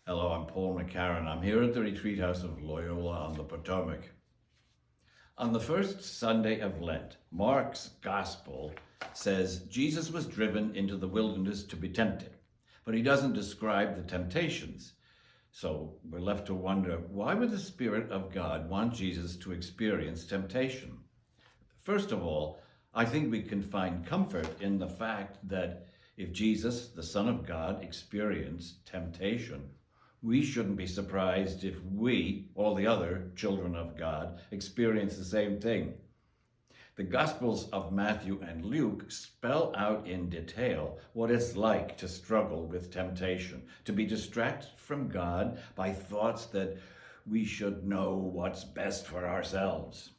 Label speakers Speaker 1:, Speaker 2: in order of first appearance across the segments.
Speaker 1: Hello, I'm Paul McCarran. I'm here at the retreat house of Loyola on the Potomac. On the first Sunday of Lent, Mark's Gospel says Jesus was driven into the wilderness to be tempted, but he doesn't describe the temptations. So we're left to wonder, why would the Spirit of God want Jesus to experience temptation? First of all, I think we can find comfort in the fact that if Jesus, the Son of God, experienced temptation, we shouldn't be surprised if we, all the other children of God, experience the same thing. The Gospels of Matthew and Luke spell out in detail what it's like to struggle with temptation, to be distracted from God by thoughts that we should know what's best for ourselves.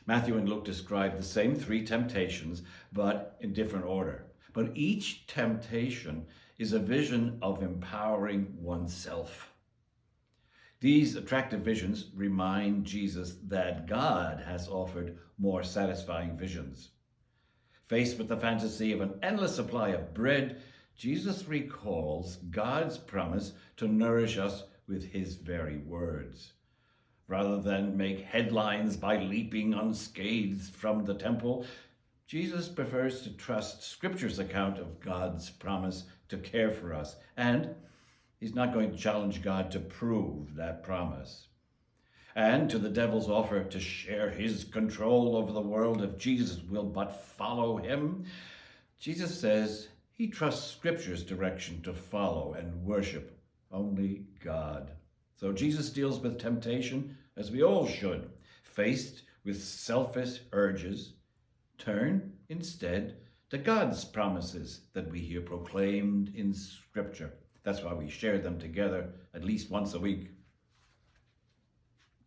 Speaker 1: Matthew and Luke describe the same three temptations, but in different order. But each temptation is a vision of empowering oneself. These attractive visions remind Jesus that God has offered more satisfying visions. Faced with the fantasy of an endless supply of bread, Jesus recalls God's promise to nourish us with his very words. Rather than make headlines by leaping unscathed from the temple, Jesus prefers to trust Scripture's account of God's promise to care for us, and he's not going to challenge God to prove that promise. And to the devil's offer to share his control over the world if Jesus will but follow him, Jesus says he trusts Scripture's direction to follow and worship only God. So Jesus deals with temptation as we all should. Faced with selfish urges, turn instead to God's promises that we hear proclaimed in Scripture. That's why we share them together at least once a week.